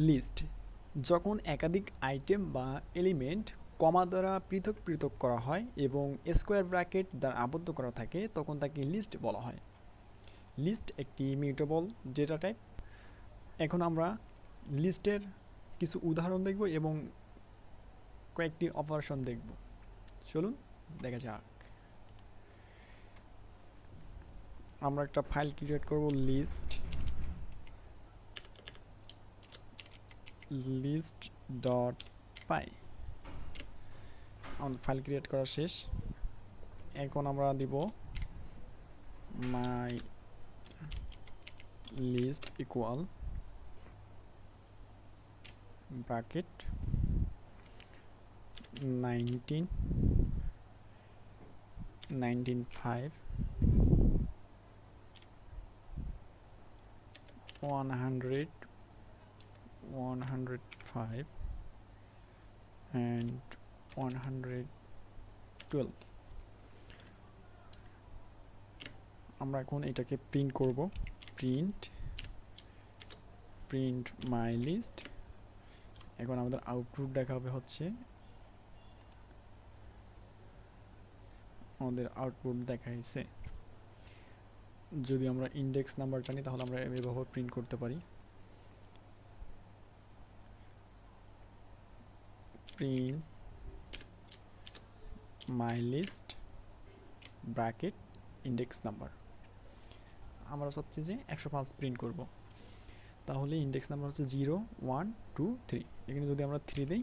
List যখন একাধিক item বা এলিমেন্ট কমা দ্বারা পৃথক পৃথক করা হয় এবং স্কোয়ার ব্র্যাকেট দ্বারা আবদ্ধ করা থাকে তখন তাকে লিস্ট বলা হয়। লিস্ট একটি মিউটেবল ডেটা টাইপ। এখন আমরা লিস্টের কিছু উদাহরণ দেখব এবং কয়েকটি অপারেশন দেখব। চলুন দেখা যাক। আমরা একটা ফাইল ক্রিয়েট করব, list.py। আমাদের ফাইল ক্রিয়েট করা শেষ। এখন আমরা দিব মাই লিস্ট ইকুয়াল ব্র্যাকেট 19 105 100 105 and 112। আমরা এখন এটাকে প্রিন্ট করব। Print my list. এখন আমাদের আউটপুট দেখাবে হচ্ছে, আমাদের আউটপুট দেখাইছে। যদি আমরা ইন্ডেক্স নাম্বারটা নিই তাহলে আমরা এভাবে প্রিন্ট করতে পারি, print my list bracket index number. আমরা চাচ্ছি যে 105 প্রিন্ট করব, তাহলে ইন্ডেক্স নাম্বার হচ্ছে 0 1 2 3। এখানে যদি আমরা 3 দিই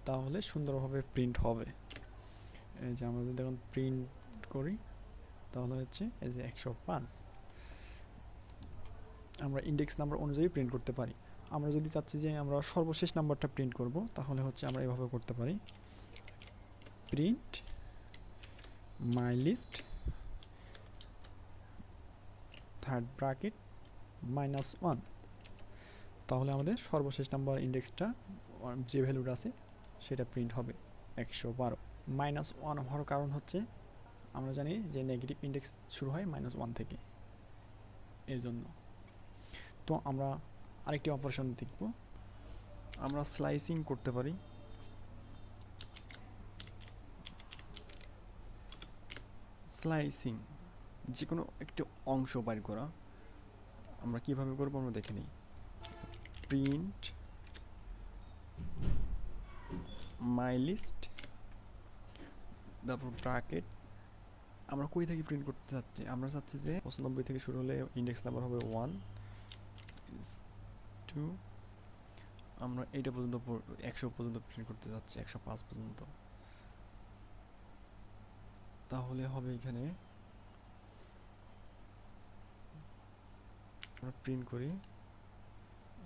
তাহলে সুন্দরভাবে প্রিন্ট হবে। এই যে আমরা যদি এখন প্রিন্ট করি তাহলে হচ্ছে এই যে 105। আমরা ইন্ডেক্স নাম্বার অনুযায়ী প্রিন্ট করতে পারি। আমরা যদি চাচ্ছি যে আমরা সর্বশেষ নাম্বারটা প্রিন্ট করব তাহলে হচ্ছে আমরা এভাবে করতে পারি, print my list third bracket -1। তাহলে আমাদের সর্বশেষ নাম্বার ইন্ডেক্সটা যে ভ্যালুটা আছে সেটা প্রিন্ট হবে 112। -1 হওয়ার কারণ হচ্ছে আমরা জানি যে নেগেটিভ ইন্ডেক্স শুরু হয় -1 থেকে, এই জন্য। তো আমরা আরেকটি অপারেশন দেখব। আমরা স্লাইসিং করতে পারি। স্লাইসিং যে কোনো একটি অংশ বাইর করা। আমরা কিভাবে করব আমরা দেখে নিই। প্রিন্ট মাই লিস্ট তারপর ব্র্যাকেট। আমরা কই থেকে প্রিন্ট করতে চাচ্ছি? আমরা চাচ্ছি যে 95 থেকে শুরু হলে ইন্ডেক্স নাম্বার হবে 1 2। আমরা এইটা পর্যন্ত 100 পর্যন্ত প্রিন্ট করতে যাচ্ছি, 105 পর্যন্ত। তাহলে হবে এখানে আমরা প্রিন্ট করি,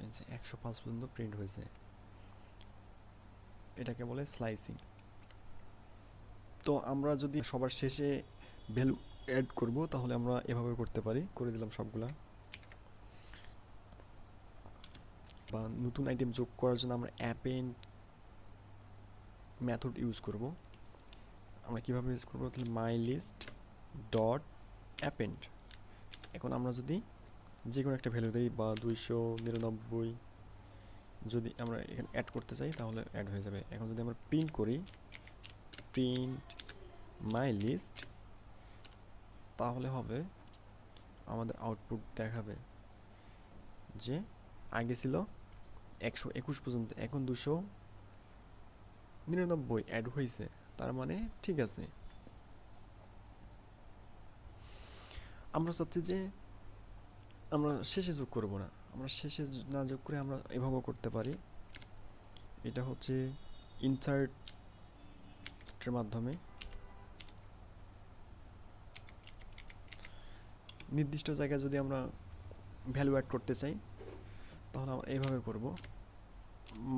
এই যে 105 পর্যন্ত প্রিন্ট হয়েছে। এটাকে বলে স্লাইসিং। তো আমরা যদি সবার শেষে ভ্যালু অ্যাড করব তাহলে আমরা এভাবে করতে পারি। করে দিলাম সবগুলা। বা নতুন আইটেম যোগ করার জন্য আমরা অ্যাপেন্ড মেথড ইউজ করব। আমরা কিভাবে ইউজ করব? তাহলে মাই লিস্ট ডট অ্যাপেন্ড। এখন আমরা যদি যে কোনো একটা ভ্যালু দিই বা 299 যদি আমরা এখানে অ্যাড করতে চাই তাহলে অ্যাড হয়ে যাবে। এখন যদি আমরা প্রিন্ট করি, প্রিন্ট মাই লিস্ট, তাহলে হবে আমাদের আউটপুট দেখাবে যে আগে ছিল 121 পর্যন্ত, এখন 299 অ্যাড হয়েছে। তার মানে ঠিক আছে। আমরা চাচ্ছি যে আমরা শেষে যোগ করব না, আমরা শেষে না যোগ করে আমরা এভাবে করতে পারি। এটা হচ্ছে ইনসার্টের মাধ্যমে নির্দিষ্ট জায়গায় যদি আমরা ভ্যালু অ্যাড করতে চাই তাহলে আমরা এইভাবে করব,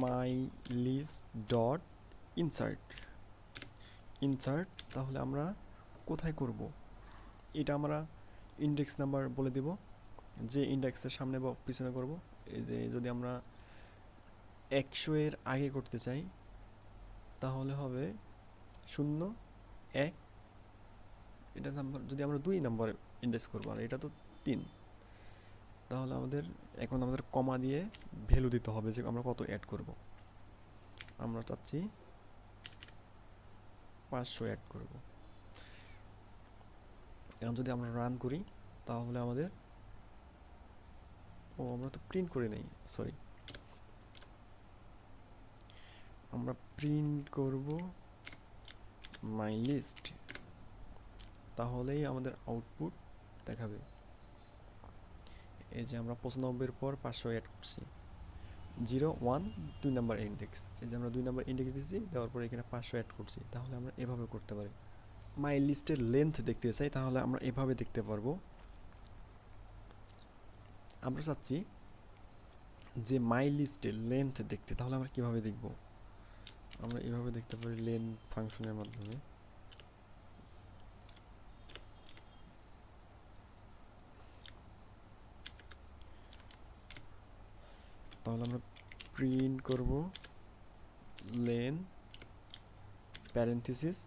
মাই লিস্ট ডট ইনসার্ট। তাহলে আমরা কোথায় করব এটা আমরা ইন্ডেক্স নাম্বার বলে দেব, যে ইন্ডেক্সের সামনে বা পিছনে করব। এই যে যদি আমরা 100 এর আগে করতে চাই তাহলে হবে 0 1। এটা নাম্বার যদি আমরা 2 নাম্বার ইন্ডেক্স করব, আর এটা তো 3, তাহলে আমাদের এখন আমাদের কমা দিয়ে ভ্যালু দিতে হবে যে আমরা কত অ্যাড করব। আমরা চাচ্ছি 500 অ্যাড করব। এখন যদি আমরা রান করি তাহলে আমাদের আমরা তো প্রিন্ট করে নেই, সরি, আমরা প্রিন্ট করব মাই লিস্ট, তাহলেই আমাদের আউটপুট দেখাবে। এই যে আমরা 95 পর 500 অ্যাড করছি, 0 1 2 নাম্বার ইন্ডেক্স, এই যে আমরা 2 নাম্বার ইন্ডেক্স দিচ্ছি, দেওয়ার পরে এখানে 500 অ্যাড করছি, তাহলে আমরা এভাবে করতে পারি। মাই লিস্টের লেন্থ দেখতে চাই, তাহলে আমরা এভাবে দেখতে পারবো। আমরা চাচ্ছি যে মাই লিস্টের লেন্থ দেখতে, তাহলে আমরা কিভাবে দেখব? আমরা এভাবে দেখতে পারি লেন্থ ফাংশনের মাধ্যমে। তাহলে আমরা প্রিন্ট করব লেন প্যারেন্থেসিস,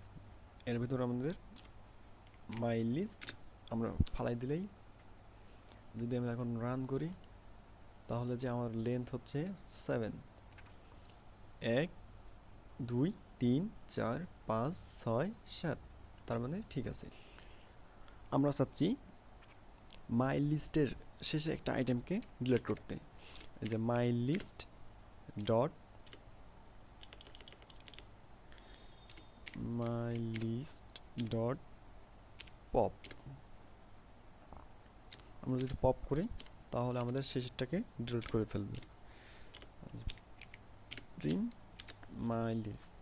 এর ভিতর আমাদের মাই লিস্ট আমরা ফালাই দিলেই, যদি আমরা এখন রান করি তাহলে যে আমার লেন্থ হচ্ছে 7, 1 2 3 4 5 6 7, তার মানে ঠিক আছে। আমরা চাচ্ছি মাই লিস্টের শেষে একটা আইটেমকে ডিলিট করতে, এই যে my list dot my list dot pop, আমরা যদি পপ করি তাহলে আমাদের শেষেরটাকে ডিলিট করে ফেলবে। প্রিন্ট মাই লিস্ট,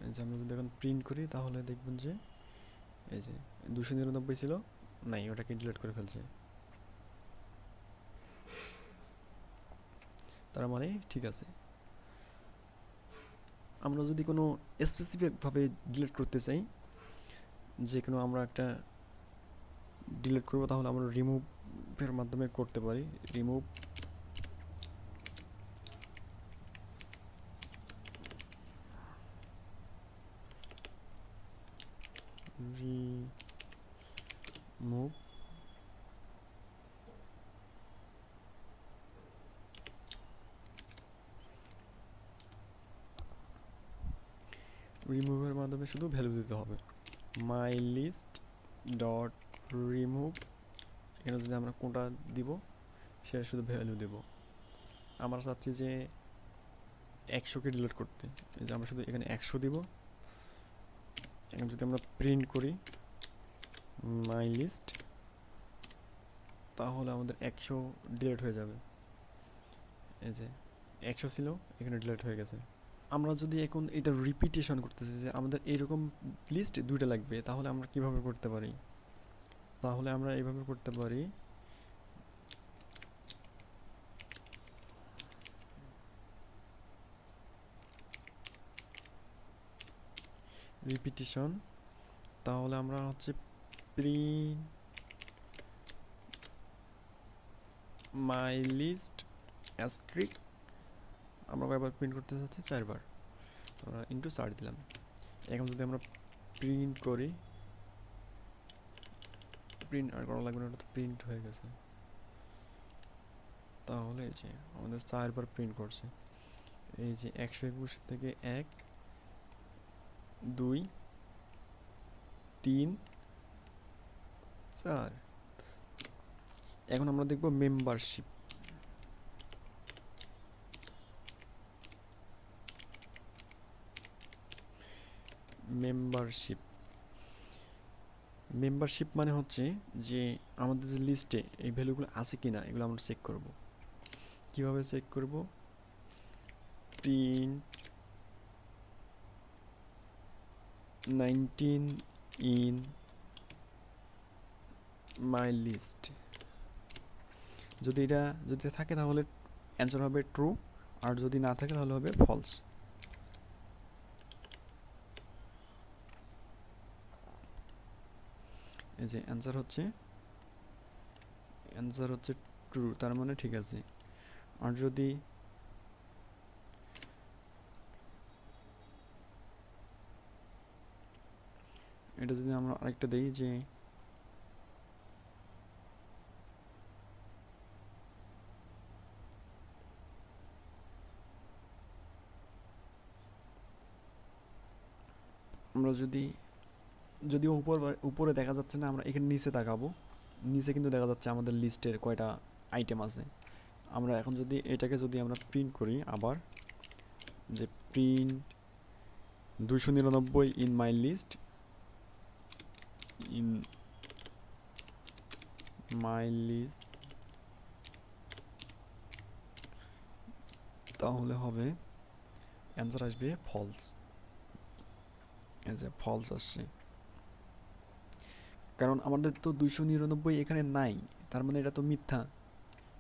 এই যে আমরা যদি এখন প্রিন্ট করি তাহলে দেখবেন যে এই যে 299 ছিল, নাই, ওটাকে ডিলিট করে ফেলছে, তার মানে ঠিক আছে। আমরা যদি কোনো স্পেসিফিকভাবে ডিলিট করতে চাই, যে কোনো আমরা একটা ডিলিট করব, তাহলে আমরা রিমুভের মাধ্যমে করতে পারি। রিমুভ রিমুভ রিমুভের মাধ্যমে শুধু ভ্যালু দিতে হবে, মাই লিস্ট ডট রিমুভ, এখানে যদি আমরা কোনটা দিব সেটা শুধু ভ্যালু দেব। আমরা চাচ্ছি যে 100কে ডিলিট করতে, এই যে আমরা শুধু এখানে 100 দিব। এখন যদি আমরা প্রিন্ট করি মাই লিস্ট, তাহলে আমাদের 100 ডিলিট হয়ে যাবে, এই যে 100 ছিল, এখানে ডিলিট হয়ে গেছে। আমরা যদি এখন এটা রিপিটেশন করতেছি যে আমাদের এরকম লিস্ট 2টা লাগবে, তাহলে আমরা কিভাবে করতে পারি? তাহলে আমরা এইভাবে করতে পারি, রিপিটেশন, তাহলে আমরা হচ্ছে প্রিন্ট মাই লিস্ট অ্যাস্ট্রিক, আমরা কয়বার প্রিন্ট করতে চাচ্ছি? 4বার, আমরা ইন্টু 4 দিলাম। এখন যদি আমরা প্রিন্ট করি, প্রিন্ট আর করা লাগবে না, ওটা তো প্রিন্ট হয়ে গেছে, তাহলে এই যে আমাদের 4বার প্রিন্ট করছে। এই যে 121 থেকে 1 2 3 4। এখন আমরা দেখব মেম্বারশিপ। মেম্বারশিপ মেম্বারশিপ মানে হচ্ছে যে আমাদের যে লিস্টে এই ভ্যালুগুলো আছে কিনা এগুলো আমরা চেক করব। কিভাবে চেক করব? প্রিন্ট 19 ইন মাই লিস্ট, যদি এটা যদি থাকে তাহলে অ্যান্সার হবে ট্রু, আর যদি না থাকে তাহলে হবে ফলস। এই যে অ্যান্সার হচ্ছে ট্রু, তার মানে ঠিক আছে। আর যদি এটা যদি আমরা আরেকটা দেই যে আমরা যদিও উপরে দেখা যাচ্ছে না, আমরা এখানে নিচে তাকাবো, নিচে কিন্তু দেখা যাচ্ছে আমাদের লিস্টের কয়টা আইটেম আছে। আমরা এখন যদি এটাকে যদি আমরা প্রিন্ট করি আবার, যে print 299 in my list, in my list, তাহলে হবে অ্যান্সার আসবে ফলস। এই যে ফলস আসছে, কারণ আমাদের তো 299 এখানে নাই, তার মানে এটা তো মিথ্যা,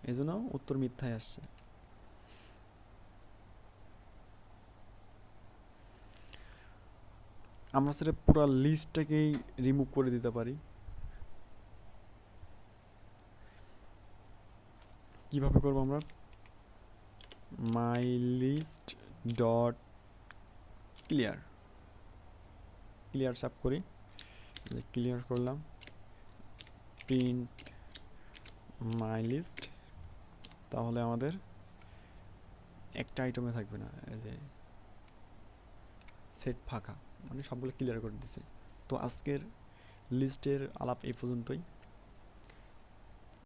এই জন্য উত্তর মিথ্যায় আসছে। আমরা সেটা পুরো লিস্টটাকেই রিমুভ করে দিতে পারি। কিভাবে করবো আমরা, my list dot clear, clear চাপ করি, ক্লিয়ার করলাম, প্রিন্ট মাই লিস্ট, তাহলে আমাদের একটা আইটেমে থাকবে না, এই যে সেট ফাঁকা, মানে সবগুলো ক্লিয়ার করে দিছে। তো আজকের লিস্টের আলাপ এই পর্যন্তই।